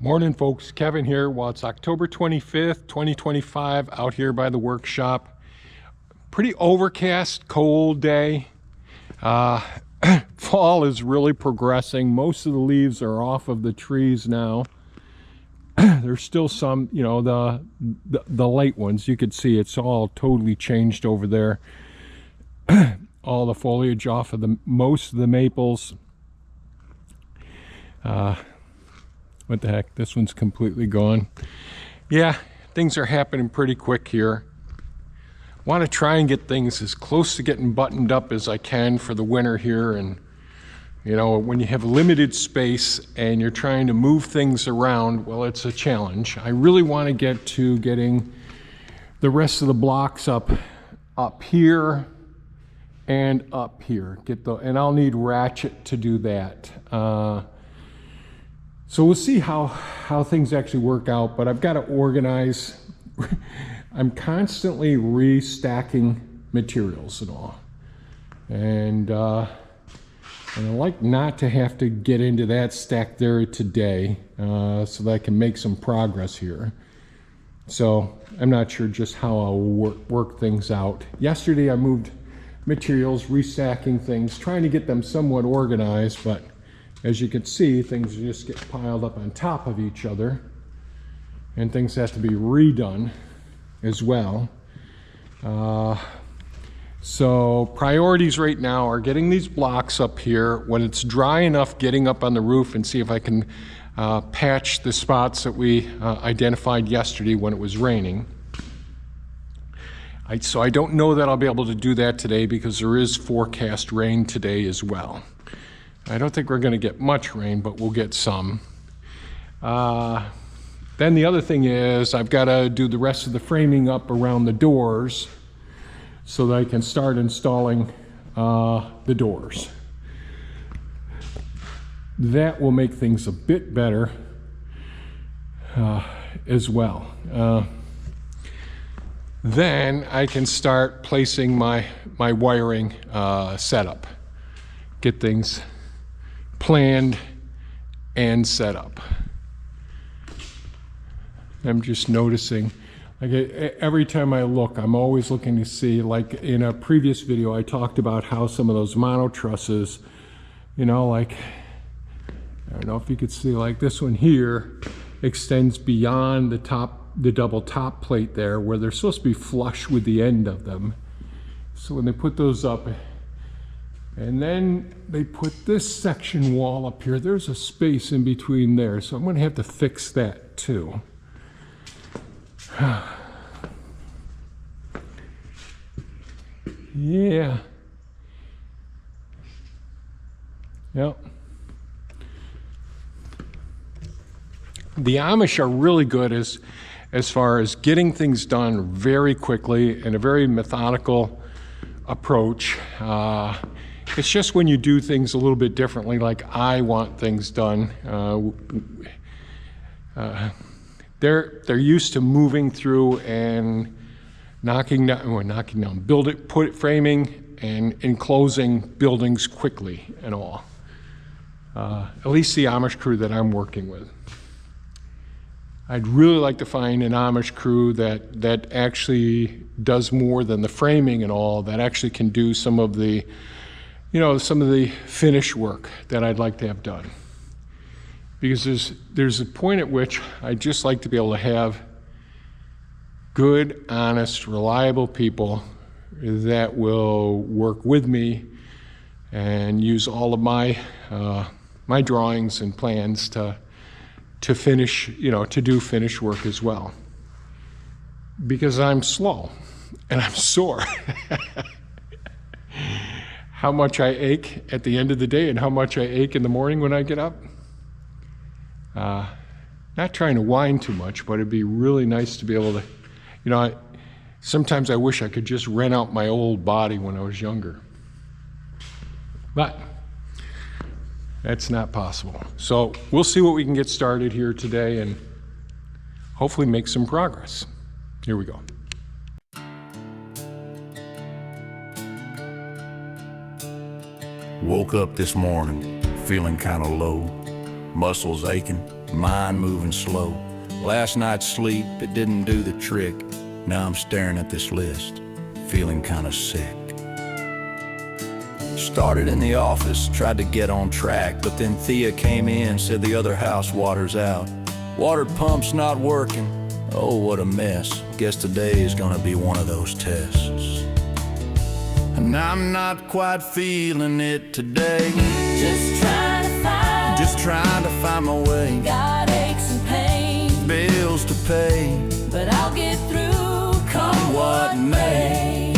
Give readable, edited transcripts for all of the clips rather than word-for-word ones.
Morning folks, Kevin here. Well, it's October 25th, 2025, out here by the workshop. Pretty overcast, cold day. Fall is really progressing. Most of the leaves are off of the trees now. There's still some, you know, the late ones. You could see it's all totally changed over there. All the foliage off of most of the maples. What the heck, this one's completely gone. Yeah, things are happening pretty quick here. Want to try and get things as close to getting buttoned up as I can for the winter here. And you know, when you have limited space and you're trying to move things around, well, it's a challenge. I really want to get to getting the rest of the blocks up here and up here. And I'll need ratchet to do that. So we'll see how things actually work out, but I've got to organize. I'm constantly restacking materials and all. And I like not to have to get into that stack there today so that I can make some progress here. So I'm not sure just how I'll work things out. Yesterday I moved materials, restacking things, trying to get them somewhat organized, but as you can see, things just get piled up on top of each other, and things have to be redone as well. So priorities right now are getting these blocks up here. When it's dry enough, getting up on the roof and see if I can patch the spots that we identified yesterday when it was raining. So I don't know that I'll be able to do that today because there is forecast rain today as well. I don't think we're going to get much rain, but we'll get some. Then the other thing is I've got to do the rest of the framing up around the doors so that I can start installing the doors. That will make things a bit better as well. Then I can start placing my wiring setup. Get things planned and set up. I'm just noticing, like every time I look, I'm always looking to see, like in a previous video I talked about how some of those mono trusses, you know, like, I don't know if you could see, like this one here extends beyond the top, the double top plate there, where they're supposed to be flush with the end of them. So when they put those up, and then they put this section wall up here, there's a space in between there, so I'm going to have to fix that too. Yeah. Yep. The Amish are really good as far as getting things done very quickly in a very methodical approach. It's just when you do things a little bit differently, like I want things done. They're used to moving through and knocking down, framing and enclosing buildings quickly and all. At least the Amish crew that I'm working with. I'd really like to find an Amish crew that actually does more than the framing and all, that actually can do some of the, you know, some of the finish work that I'd like to have done. Because there's a point at which I'd just like to be able to have good, honest, reliable people that will work with me and use all of my my drawings and plans to finish, you know, to do finish work as well. Because I'm slow and I'm sore. How much I ache at the end of the day and how much I ache in the morning when I get up. Not trying to whine too much, but it'd be really nice to be able to, you know, sometimes I wish I could just rent out my old body when I was younger. But that's not possible. So we'll see what we can get started here today and hopefully make some progress. Here we go. Woke up this morning feeling kind of low. Muscles aching, mind moving slow. Last night's sleep, it didn't do the trick. Now I'm staring at this list, feeling kinda sick. Started in the office, tried to get on track, but then Thea came in, said the other house water's out. Water pump's not working, oh what a mess. Guess today is gonna be one of those tests. And I'm not quite feeling it today. Just trying to find my way. Got aches and pain, bills to pay, but I'll get through, come what may.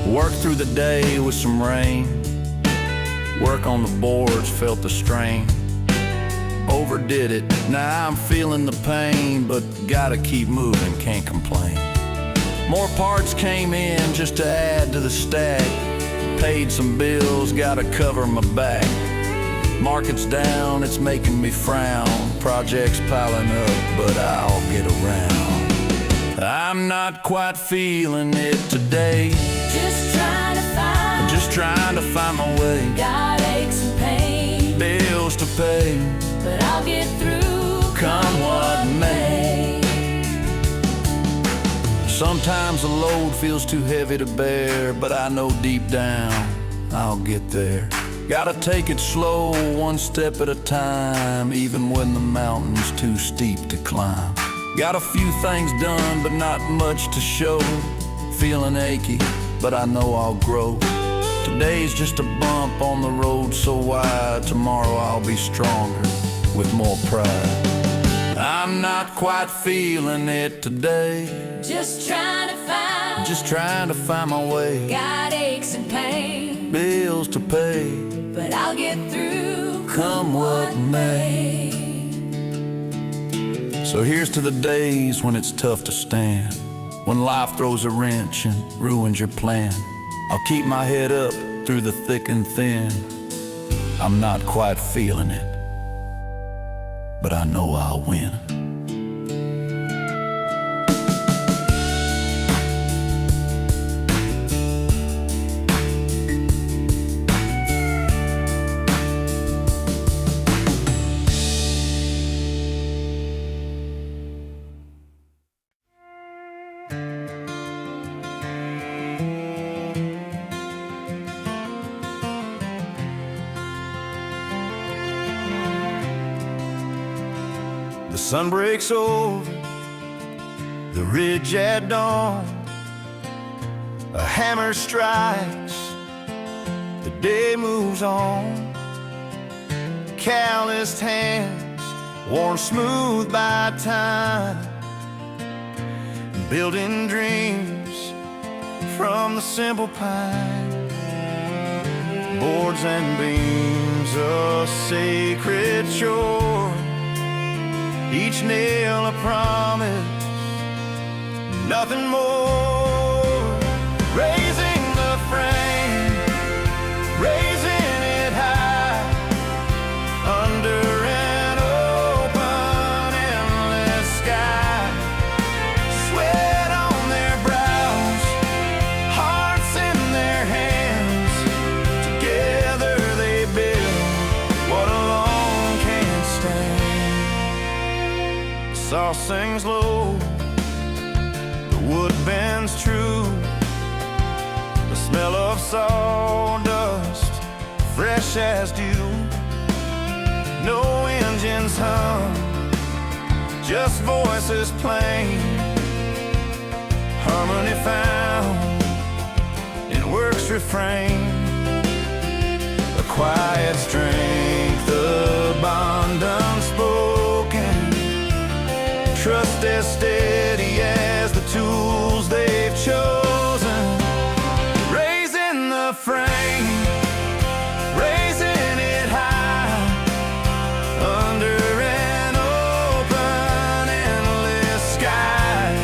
Work through the day with some rain. Work on the boards, felt the strain. Overdid it, now I'm feeling the pain, but gotta keep moving, can't complain. More parts came in just to add to the stack. Paid some bills, gotta cover my back. Market's down, it's making me frown. Projects piling up, but I'll get around. I'm not quite feeling it today. Just trying to find my way. Got aches and pain, bills to pay, but I'll get through, come what may. Sometimes the load feels too heavy to bear, but I know deep down I'll get there. Gotta take it slow, one step at a time, even when the mountain's too steep to climb. Got a few things done, but not much to show. Feeling achy, but I know I'll grow. Today's just a bump on the road so wide. Tomorrow I'll be stronger, with more pride. I'm not quite feeling it today. Just trying to find my way. Got aches and pain, bills to pay, but I'll get through, come what may. So here's to the days when it's tough to stand, when life throws a wrench and ruins your plan. I'll keep my head up through the thick and thin. I'm not quite feeling it, but I know I'll win. The sun breaks over the ridge at dawn. A hammer strikes, the day moves on. Calloused hands, worn smooth by time, building dreams from the simple pine. Boards and beams, a sacred chore, each nail a promise, nothing more. Raising the frame, raising it high, under an open, endless sky. Sweat on their brows, hearts in their hands. Together they build what alone can't stand. The saw sings low, the wood bends true. The smell of sawdust, fresh as dew. No engines hum, just voices plain. Harmony found in work's refrain. A quiet strength, a bond unspoken. Trust as steady as the tools they've chosen. Raising the frame, raising it high, under an open, endless sky.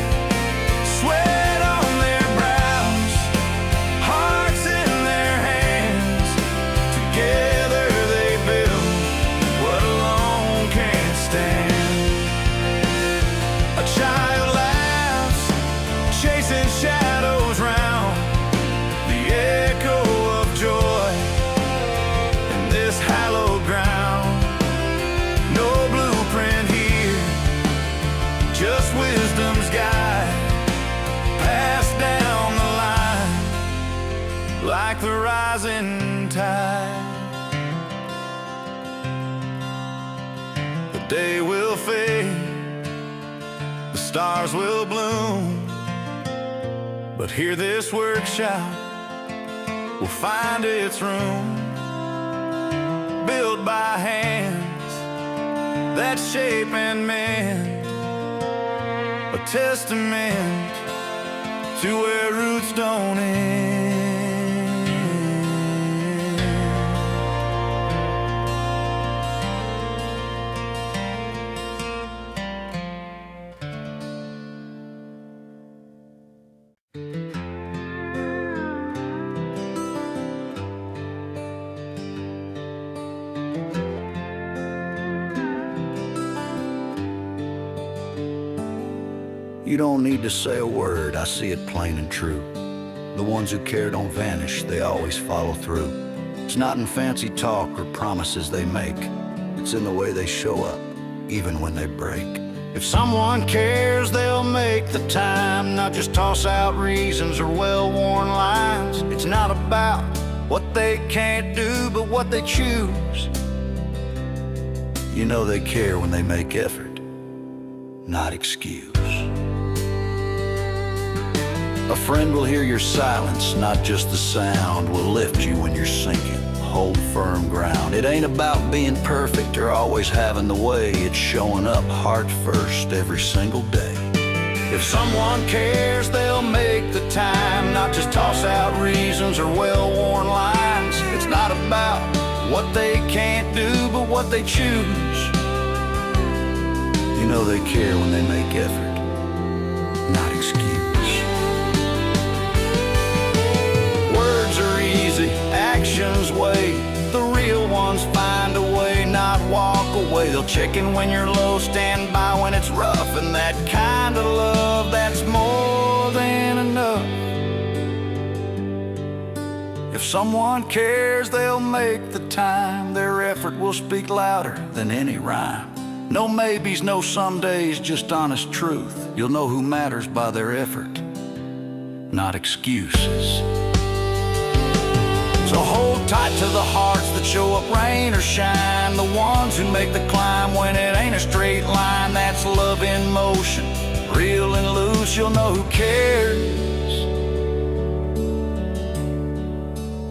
Sweat on their brows, hearts in their hands. Together they build the rising tide. The day will fade, the stars will bloom, but here this workshop will find its room, built by hands that shape and mend, a testament to where roots don't end. You don't need to say a word, I see it plain and true. The ones who care don't vanish, they always follow through. It's not in fancy talk or promises they make. It's in the way they show up, even when they break. If someone cares, they'll make the time, not just toss out reasons or well-worn lines. It's not about what they can't do, but what they choose. You know they care when they make effort, not excuse. A friend will hear your silence, not just the sound. Will lift you when you're sinking, hold firm ground. It ain't about being perfect or always having the way. It's showing up heart first every single day. If someone cares, they'll make the time, not just toss out reasons or well-worn lines. It's not about what they can't do, but what they choose. You know they care when they make effort, not excuse. Words are easy, actions wait. The real ones find a way, not walk away. They'll check in when you're low, stand by when it's rough. And that kind of love, that's more than enough. If someone cares, they'll make the time. Their effort will speak louder than any rhyme. No maybes, no somedays, just honest truth. You'll know who matters by their effort, not excuses. So hold tight to the hearts that show up rain or shine, the ones who make the climb when it ain't a straight line. That's love in motion, real and loose. You'll know who cares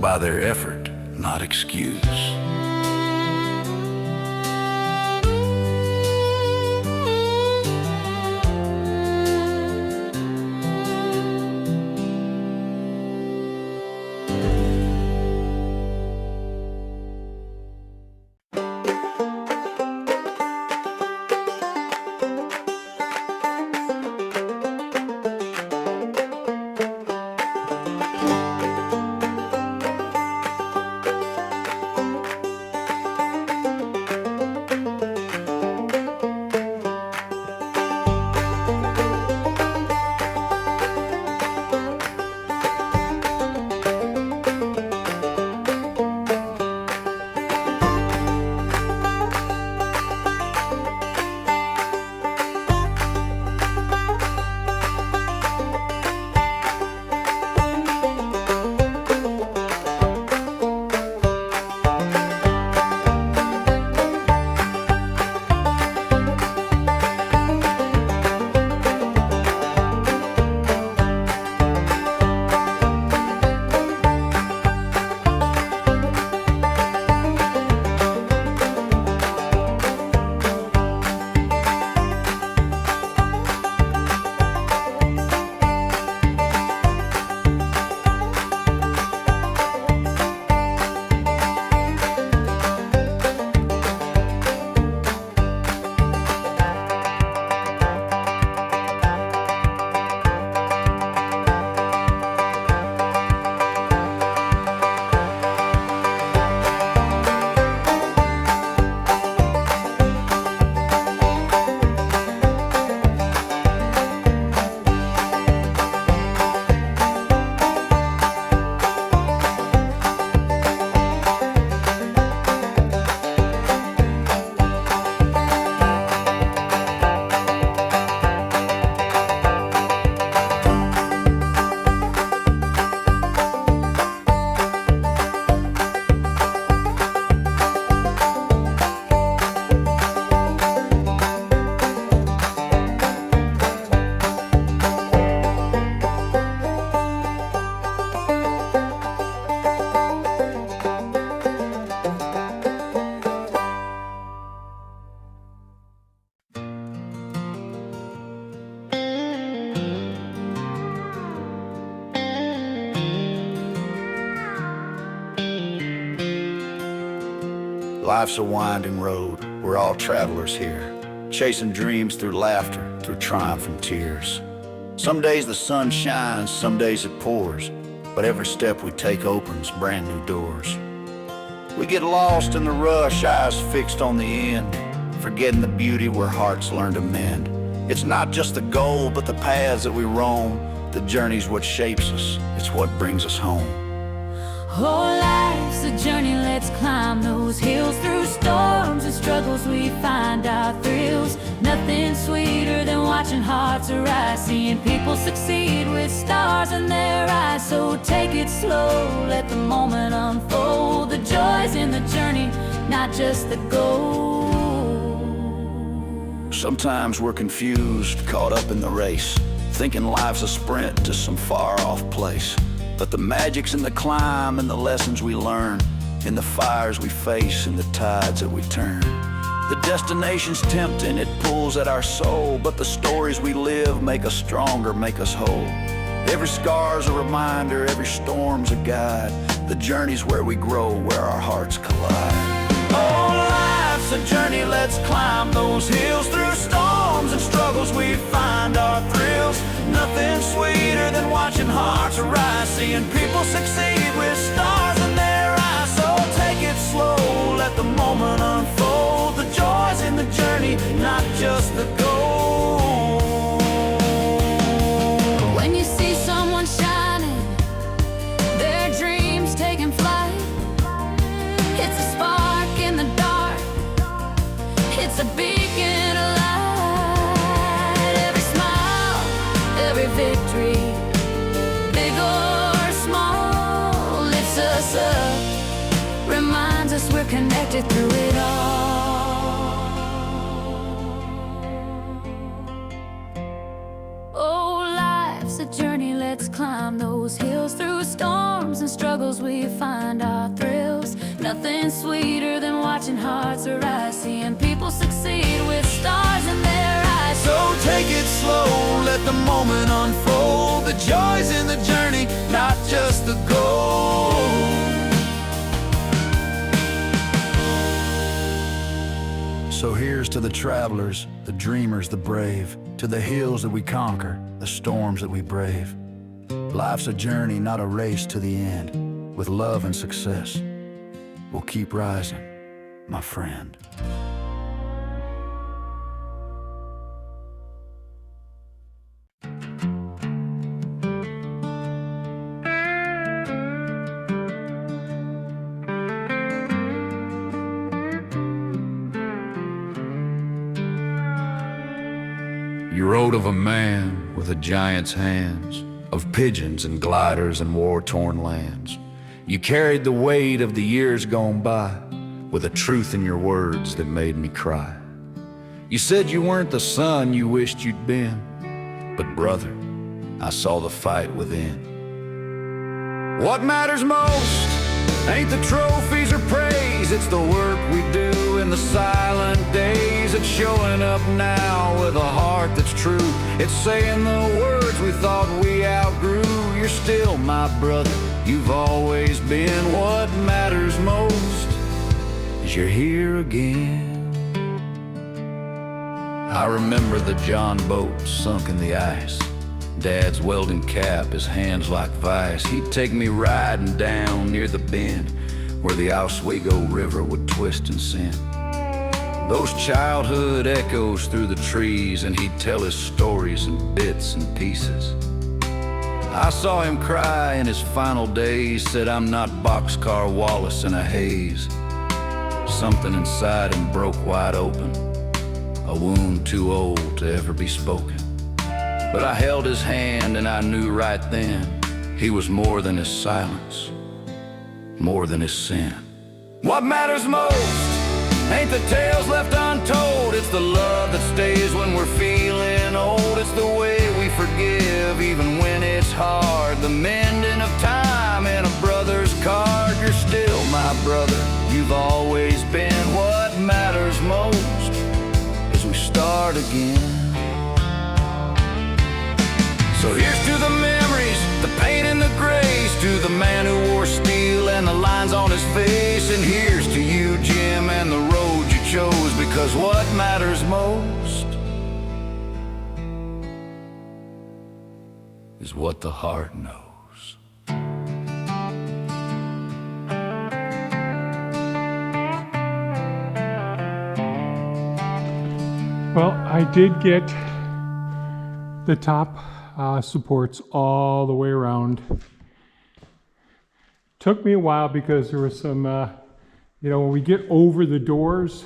by their effort, not excuse. Life's a winding road, we're all travelers here, chasing dreams through laughter, through triumph and tears. Some days the sun shines, some days it pours, but every step we take opens brand new doors. We get lost in the rush, eyes fixed on the end, forgetting the beauty where hearts learn to mend. It's not just the goal, but the paths that we roam. The journey's what shapes us, it's what brings us home. Whole life's a journey, let's climb those hills. Through storms and struggles we find our thrills. Nothing sweeter than watching hearts arise, seeing people succeed with stars in their eyes. So take it slow, let the moment unfold. The joys in the journey, not just the goal. Sometimes we're confused, caught up in the race, thinking life's a sprint to some far-off place. But the magic's in the climb and the lessons we learn, in the fires we face and the tides that we turn. The destination's tempting, it pulls at our soul, but the stories we live make us stronger, make us whole. Every scar's a reminder, every storm's a guide. The journey's where we grow, where our hearts collide. Oh, life's a journey, let's climb those hills. Through storms and struggles we find our thrills. Nothing sweeter than watching hearts arise, seeing people succeed with stars in their eyes. So take it slow, let the moment unfold. The joys in the journey, not just the goal. When you see someone shining, their dreams taking flight, it's a spark in the dark, it's a beacon of light. Every smile, every victory, big or small, lifts us up, reminds us we're connected through it all. Oh, life's a journey, let's climb those hills. Through storms and struggles we find our thrills. Nothing sweeter than watching hearts arise, seeing people succeed with stars in their eyes. So take it slow, let the moment unfold. The joys in the journey, not just the goal. So here's to the travelers, the dreamers, the brave, to the hills that we conquer, the storms that we brave. Life's a journey, not a race to the end. With love and success, we'll keep rising, my friend. You wrote of a man with a giant's hands, of pigeons and gliders and war-torn lands. You carried the weight of the years gone by, with a truth in your words that made me cry. You said you weren't the son you wished you'd been, but brother, I saw the fight within. What matters most ain't the trophies or praise, it's the work we do in the silent days. It's showing up now with a heart that's true. It's saying the words we thought we outgrew. You're still my brother, you've always been. What matters most is you're here again. I remember the John boat sunk in the ice, Dad's welding cap, his hands like vice. He'd take me riding down near the bend where the Oswego River would twist and send. Those childhood echoes through the trees, and he'd tell his stories in bits and pieces. I saw him cry in his final days, said I'm not Boxcar Wallace in a haze. Something inside him broke wide open, a wound too old to ever be spoken. But I held his hand and I knew right then he was more than his silence, more than his sin. What matters most ain't the tales left untold, it's the love that stays when we're feeling old. It's the way we forgive even when it's hard, the mending of time in a brother's card. You're still my brother, you've always been. What matters most is we start again. So here's to the memories, the pain and the grace, to the man who wore steel and the lines on his face. And here's to you, Jim, and the road you chose, because what matters most is what the heart knows. Well, I did get the top supports all the way around. Took me a while because there was some, when we get over the doors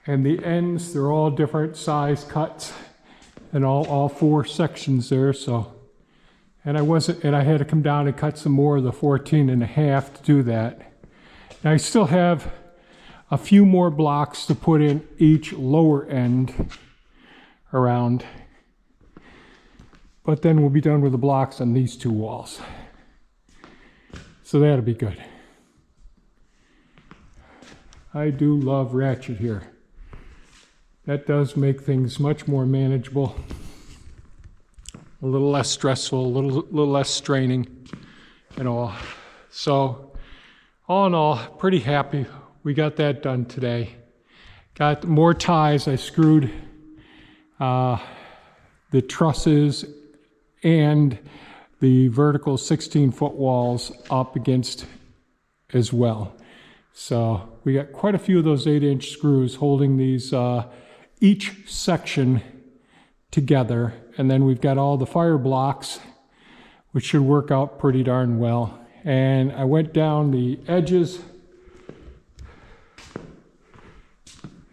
and the ends, they're all different size cuts and all 4 sections there. So, and I had to come down and cut some more of the 14.5 to do that. And I still have a few more blocks to put in each lower end around, but then we'll be done with the blocks on these 2 walls. So that'll be good. I do love ratchet here. That does make things much more manageable, a little less stressful, a little less straining and all. So all in all, pretty happy. We got that done today. Got more ties. I screwed the trusses and the vertical 16-foot walls up against as well. So we got quite a few of those 8-inch screws holding these each section together. And then we've got all the fire blocks, which should work out pretty darn well. And I went down the edges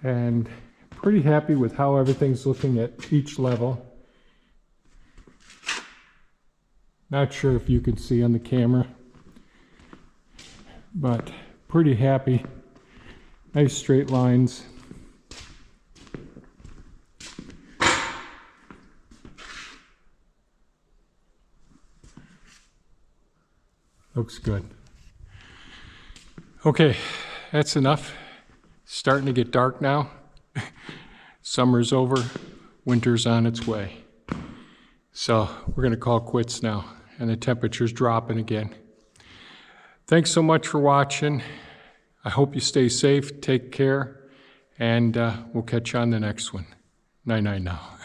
and pretty happy with how everything's looking at each level. Not sure if you can see on the camera, but pretty happy. Nice straight lines. Looks good. Okay, that's enough. Starting to get dark now. Summer's over, winter's on its way. So we're gonna call quits now, and the temperature's dropping again. Thanks so much for watching. I hope you stay safe, take care, and we'll catch you on the next one. Night-night now.